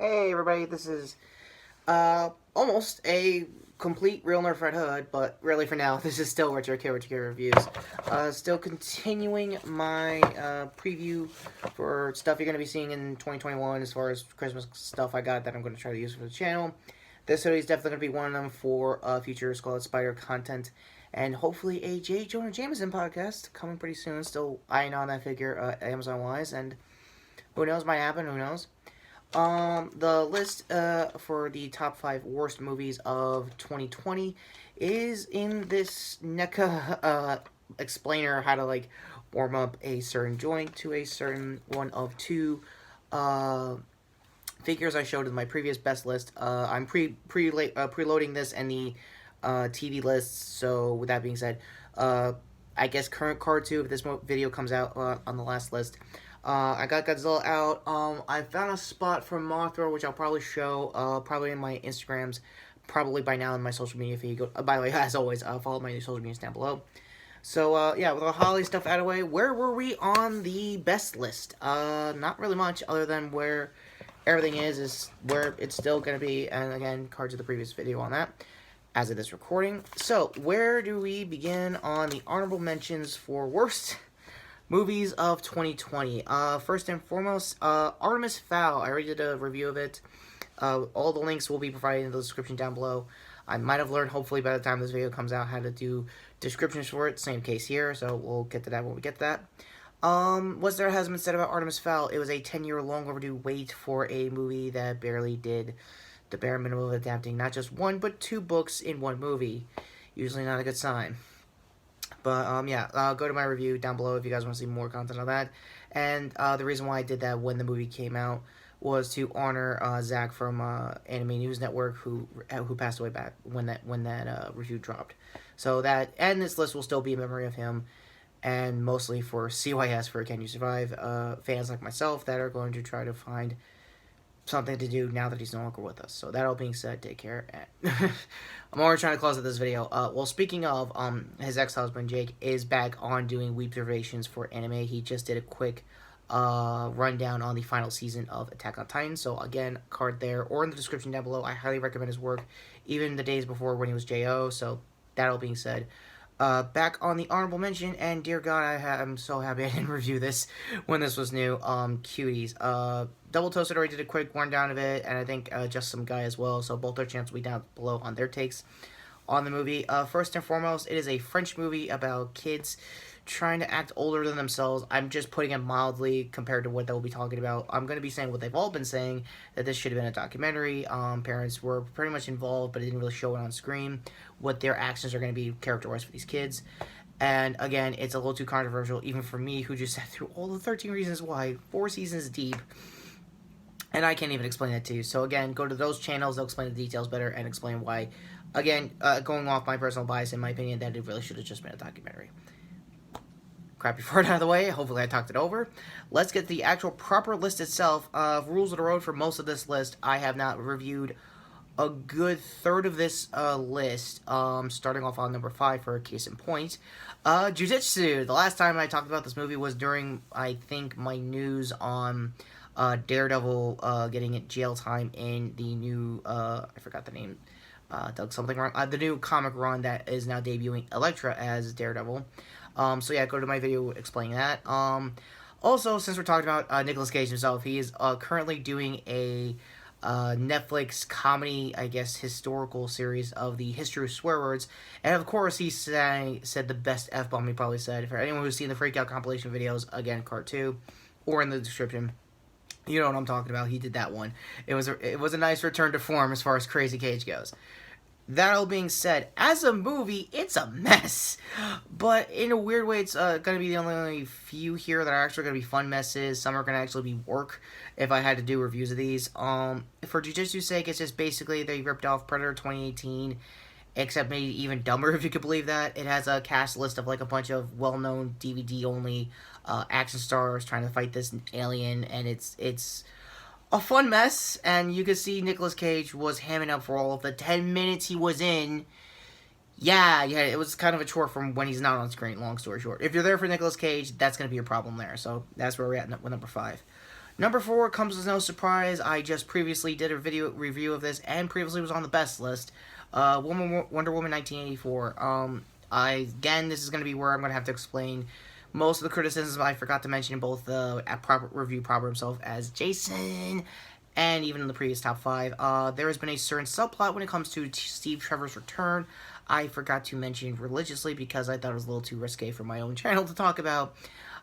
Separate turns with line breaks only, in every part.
Hey everybody, this is almost a complete Real Nerf Red Hood, but really for now, this is still Retrokid Reviews. Still continuing my preview for stuff you're going to be seeing in 2021 as far as Christmas stuff I got that I'm going to try to use for the channel. This hoodie is definitely going to be one of them for future Scarlet Spider content, and hopefully a J. Jonah Jameson podcast coming pretty soon. Still eyeing on that figure Amazon-wise, and who knows, might happen, who knows. The list for the top 5 worst movies of 2020 is in this NECA explainer how to like warm up a certain joint to a certain one of two figures I showed in my previous best list. I'm preloading this and the TV list. So with that being said, I guess current card 2 if this video comes out on the last list. I got Godzilla out. I found a spot for Mothra, which I'll probably show, probably in my Instagrams, probably by now in my social media feed. By the way, as always, follow my social medias down below. So, yeah, with the holiday stuff out of the way, where were we on the best list? Not really much, other than where everything is where it's still going to be, and again, cards of the previous video on that, as of this recording. So, where do we begin on the honorable mentions for worst movies of 2020. First and foremost, Artemis Fowl. I already did a review of it. All the links will be provided in the description down below. I might have learned, hopefully, by the time this video comes out, how to do descriptions for it. Same case here, so we'll get to that when we get to that. What there has been said about Artemis Fowl, it was a 10-year long overdue wait for a movie that barely did the bare minimum of adapting not just one, but 2 books in one movie. Usually not a good sign. But, yeah, go to my review down below if you guys want to see more content on that. And the reason why I did that when the movie came out was to honor Zach from Anime News Network, who passed away back when that review dropped. So that, and this list will still be a memory of him, and mostly for CYS, for Can You Survive, fans like myself that are going to try to find something to do now that he's no longer with us. So that all being said, take care. I'm already trying to close out this video. Well, speaking of, his ex-husband Jake is back on doing weeb observations for anime. He just did a quick rundown on the final season of Attack on Titan. So again, card there or in the description down below. I highly recommend his work, even the days before when he was JO. So that all being said, back on the honorable mention, and dear God, I'm so happy I didn't review this when this was new. Cuties. Double Toasted already did a quick rundown of it, and I think Just Some Guy as well. So both their channels will be down below on their takes on the movie. First and foremost, it is a French movie about kids trying to act older than themselves. I'm just putting it mildly compared to what they'll be talking about. I'm going to be saying what they've all been saying, that this should have been a documentary. Parents were pretty much involved, but it didn't really show it on screen, what their actions are going to be characterized for these kids. And again, it's a little too controversial, even for me, who just sat through all the 13 reasons why, 4 seasons deep. And I can't even explain that to you. So again, go to those channels. They'll explain the details better and explain why. Again, going off my personal bias, in my opinion, that it really should have just been a documentary. Crappy part out of the way. Hopefully I talked it over. Let's get the actual proper list itself. Rules of the road for most of this list. I have not reviewed a good third of this list. Starting off on number 5 for a case in point. Jujitsu. The last time I talked about this movie was during, I think, my news on Daredevil getting jail time in the new, I forgot the name, Doug something wrong, the new comic run that is now debuting Elektra as Daredevil. So yeah, go to my video explaining that. Also, since we're talking about Nicolas Cage himself, he is currently doing a Netflix comedy, I guess, historical series of the history of swear words. And of course, he said the best F-bomb he probably said. For anyone who's seen the Freak Out compilation videos, again, card 2, or in the description, you know what I'm talking about. He did that one. It was a nice return to form as far as Crazy Cage goes. That all being said, as a movie, it's a mess. But in a weird way, it's going to be the only few here that are actually going to be fun messes. Some are going to actually be work if I had to do reviews of these. For Jujitsu's sake, it's just basically they ripped off Predator 2018, except maybe even dumber, if you could believe that. It has a cast list of like a bunch of well-known DVD-only action stars trying to fight this alien, and it's a fun mess, and you can see Nicolas Cage was hamming up for all of the 10 minutes he was in. Yeah, it was kind of a chore from when he's not on screen, long story short. If you're there for Nicolas Cage, that's going to be a problem there, so that's where we're at with number 5. Number 4 comes as no surprise. I just previously did a video review of this, and previously was on the best list. Wonder Woman 1984. Again, this is going to be where I'm going to have to explain most of the criticisms I forgot to mention in both the proper review proper himself as Jason, and even in the previous top 5. There has been a certain subplot when it comes to Steve Trevor's return. I forgot to mention religiously because I thought it was a little too risque for my own channel to talk about.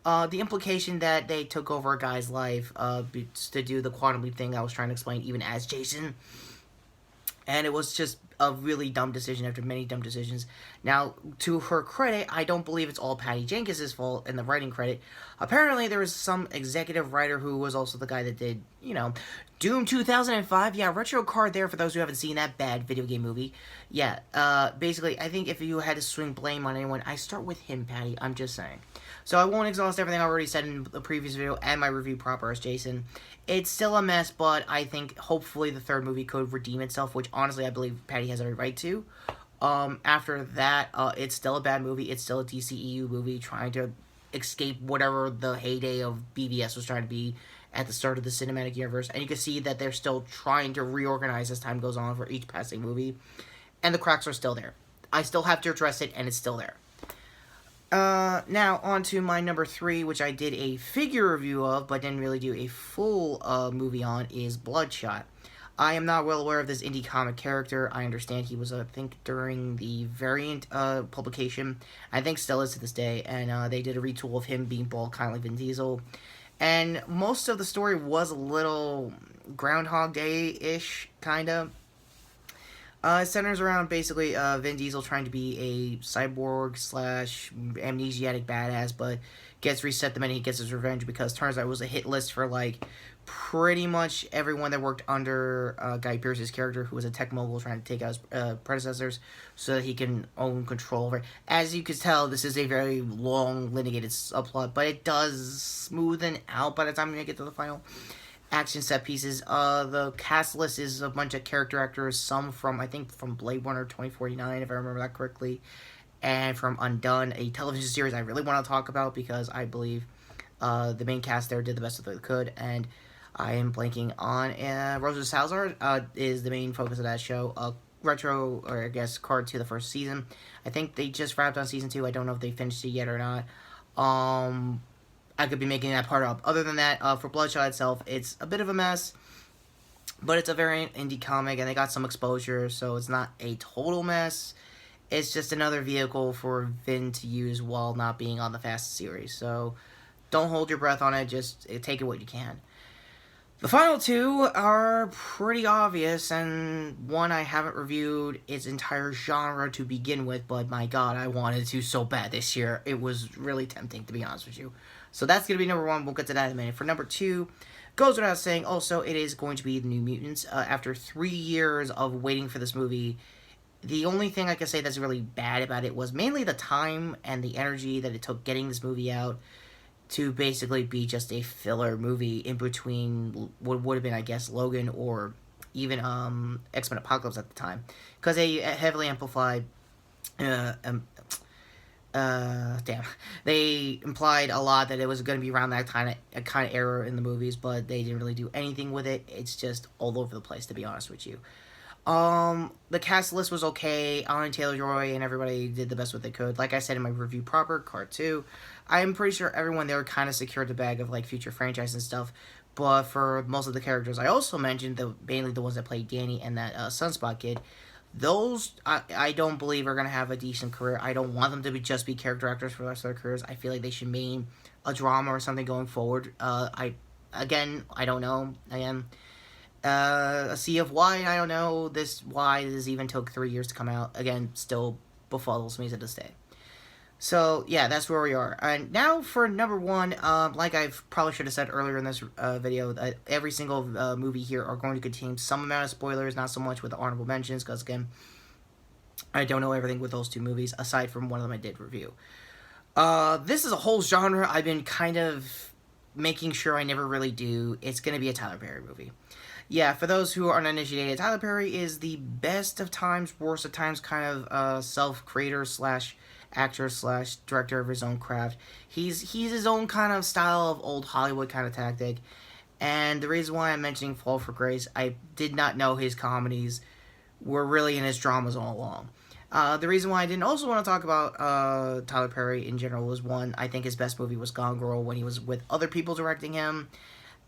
The implication that they took over a guy's life to do the quantum leap thing I was trying to explain even as Jason. And it was just a really dumb decision after many dumb decisions. Now, to her credit, I don't believe it's all Patty Jenkins' fault in the writing credit. Apparently, there was some executive writer who was also the guy that did, Doom 2005. Yeah, Retrokid there for those who haven't seen that bad video game movie. Yeah, basically, I think if you had to swing blame on anyone, I start with him, Patty. I'm just saying. So I won't exhaust everything I already said in the previous video and my review proper as Jason. It's still a mess, but I think hopefully the third movie could redeem itself, which honestly I believe Patty has every right to. After that, it's still a bad movie. It's still a DCEU movie trying to escape whatever the heyday of BVS was trying to be at the start of the cinematic universe. And you can see that they're still trying to reorganize as time goes on for each passing movie. And the cracks are still there. I still have to address it, and it's still there. Now, on to my number 3, which I did a figure review of, but didn't really do a full, movie on, is Bloodshot. I am not well aware of this indie comic character. I understand he was, I think, during the Variant, publication. I think still is to this day, and, they did a retool of him being bald, kind of like Vin Diesel. And most of the story was a little Groundhog Day-ish, kind of. It centers around basically Vin Diesel trying to be a cyborg slash amnesiac badass, but gets reset the minute he gets his revenge because turns out it was a hit list for like pretty much everyone that worked under Guy Pearce's character, who was a tech mogul trying to take out his predecessors so that he can own control over it. As you can tell, this is a very long litigated subplot, but it does smoothen out by the time you get to the final action set pieces. The cast list is a bunch of character actors, some from, I think, from Blade Runner 2049, if I remember that correctly, and from Undone, a television series I really want to talk about because I believe the main cast there did the best that they could, and I am blanking on Rosa Salazar is the main focus of that show. Retro, or I guess, card to the first season. I think they just wrapped on season 2. I don't know if they finished it yet or not. I could be making that part up. Other than that, for Bloodshot itself, it's a bit of a mess, but it's a very indie comic, and they got some exposure, so it's not a total mess. It's just another vehicle for Vin to use while not being on the Fast series, so don't hold your breath on it, just take it what you can. The final 2 are pretty obvious, and one I haven't reviewed its entire genre to begin with, but my god, I wanted to so bad this year. It was really tempting, to be honest with you. So that's going to be number 1. We'll get to that in a minute. For number 2, goes without saying, also, it is going to be The New Mutants. After 3 years of waiting for this movie, the only thing I can say that's really bad about it was mainly the time and the energy that it took getting this movie out to basically be just a filler movie in between what would have been, I guess, Logan or even X-Men Apocalypse at the time. Because they heavily amplified... they implied a lot that it was going to be around that kind of era in the movies, but they didn't really do anything with it. It's just all over the place, to be honest with you. The cast list was okay. Anya Taylor-Joy and everybody did the best what they could. Like I said in my review proper, Card 2, I am pretty sure everyone there kind of secured the bag of like future franchise and stuff. But for most of the characters I also mentioned, mainly the ones that played Danny and that Sunspot kid, those I don't believe are going to have a decent career. I don't want them to just be character actors for the rest of their careers. I feel like they should mean a drama or something going forward. I don't know. I am a sea of why. I don't know why this even took 3 years to come out. Again, still befuddles me to this day. So, yeah, that's where we are. And now for number 1, like I probably should have said earlier in this video, that every single movie here are going to contain some amount of spoilers, not so much with the honorable mentions, because, again, I don't know everything with those 2 movies, aside from one of them I did review. This is a whole genre I've been kind of making sure I never really do. It's going to be a Tyler Perry movie. Yeah, for those who are uninitiated, Tyler Perry is the best of times, worst of times kind of self-creator slash actor slash director of his own craft. He's his own kind of style of old Hollywood kind of tactic. And the reason why I'm mentioning Fall for Grace, I did not know his comedies were really in his dramas all along. The reason why I didn't also want to talk about Tyler Perry in general was, one, I think his best movie was Gone Girl when he was with other people directing him.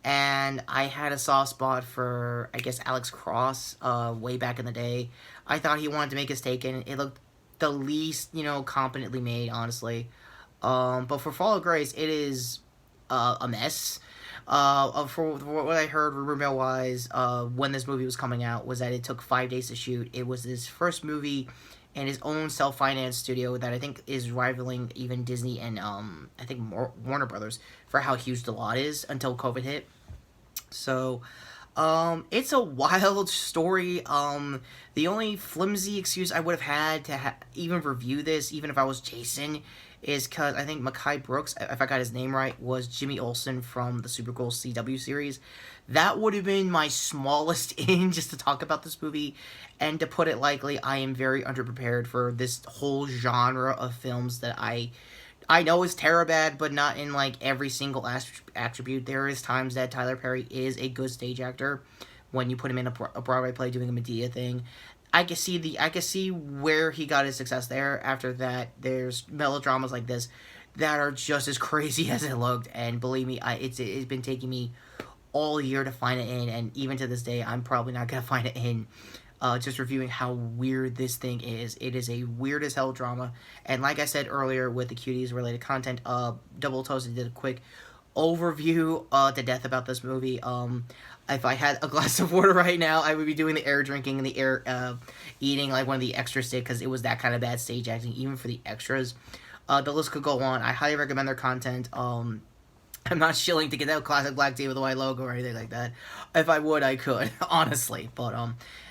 And I had a soft spot for, I guess, Alex Cross way back in the day. I thought he wanted to make his take, and it looked the least, competently made, honestly. But for Fall of Grace, it is a mess. For what I heard, rumor mill wise, when this movie was coming out, was that it took 5 days to shoot. It was his first movie in his own self-financed studio that I think is rivaling even Disney and I think Warner Brothers for how huge the lot is until COVID hit. So, it's a wild story. The only flimsy excuse I would have had to even review this, even if I was Jason, is because I think Mekhi Brooks, if I got his name right, was Jimmy Olsen from the Supergirl CW series. That would have been my smallest in just to talk about this movie. And to put it lightly, I am very underprepared for this whole genre of films that I know is bad, but not in like every single attribute. There is times that Tyler Perry is a good stage actor when you put him in a Broadway play doing a Medea thing. I can see where he got his success there. After that, there's melodramas like this that are just as crazy as it looked, and believe me, it's been taking me all year to find it in, and even to this day, I'm probably not gonna find it in. Just reviewing how weird this thing is. It is a weird as hell drama, and like I said earlier with the Cuties related content, Double Toasted did a quick overview to death about this movie. If I had a glass of water right now, I would be doing the air drinking and the air eating like one of the extras did, because it was that kind of bad stage acting, even for the extras. The list could go on. I highly recommend their content. I'm not shilling to get that classic black tea with the white logo or anything like that. If I would, I could, honestly. But,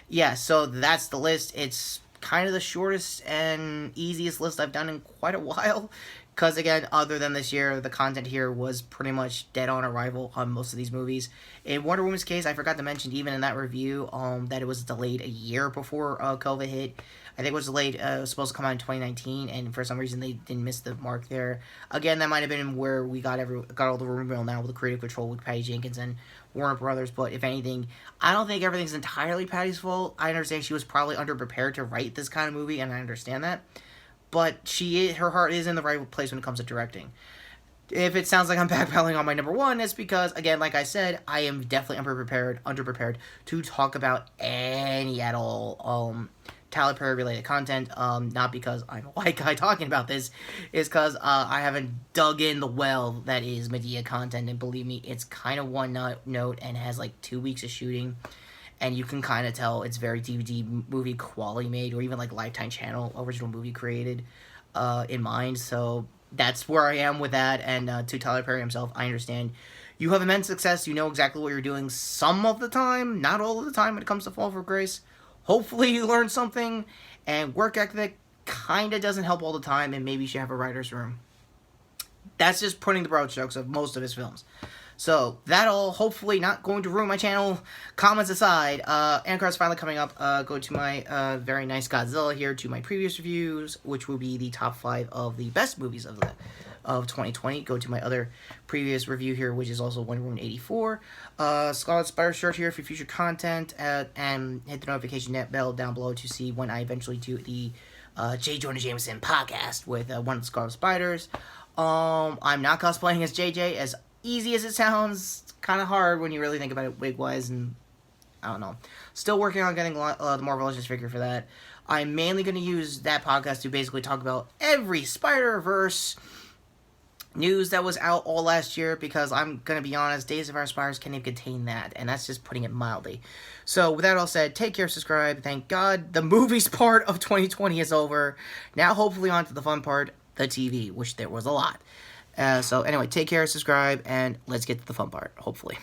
yeah, so that's the list. It's kind of the shortest and easiest list I've done in quite a while. Because, again, other than this year, the content here was pretty much dead on arrival on most of these movies. In Wonder Woman's case, I forgot to mention, even in that review, that it was delayed a year before COVID hit. I think it was delayed, it was supposed to come out in 2019, and for some reason they didn't miss the mark there. Again, that might have been where we got all the rumor mill now with the creative control with Patty Jenkins and Warner Brothers, but if anything, I don't think everything's entirely Patty's fault. I understand she was probably underprepared to write this kind of movie, and I understand that. But her heart is in the right place when it comes to directing. If it sounds like I'm backpedaling on my number one, it's because, again, like I said, I am definitely underprepared to talk about any at all Tyler Perry related content. Not because I'm a white guy talking about this, is because I haven't dug in the well that is Medea content, and believe me, it's kind of one note and has like 2 weeks of shooting. And you can kind of tell it's very DVD movie quality made, or even like Lifetime Channel original movie created in mind. So that's where I am with that. And to Tyler Perry himself, I understand you have immense success. You know exactly what you're doing some of the time, not all of the time when it comes to Fall for Grace. Hopefully you learn something, and work ethic kind of doesn't help all the time, and maybe you should have a writer's room. That's just putting the broad strokes of most of his films. So, that all, hopefully not going to ruin my channel. Comments aside, Anacar's finally coming up. Go to my very nice Godzilla here, to my previous reviews, which will be the top 5 of the best movies of 2020. Go to my other previous review here, which is also Wonder Woman 84. Scarlet Spider shirt here for future content, and hit the notification bell down below to see when I eventually do the J. Jonah Jameson podcast with one of the Scarlet Spiders. I'm not cosplaying as JJ, as easy as it sounds. Kind of hard when you really think about it wig-wise, and I don't know. Still working on getting the Marvel Legends figure for that. I'm mainly going to use that podcast to basically talk about every Spider-Verse news that was out all last year, because I'm going to be honest, Days of Our Spiders can't even contain that, and that's just putting it mildly. So, with that all said, take care, subscribe. Thank God the movies part of 2020 is over. Now, hopefully, on to the fun part, the TV, which there was a lot. So, anyway, take care, subscribe, and let's get to the fun part, hopefully.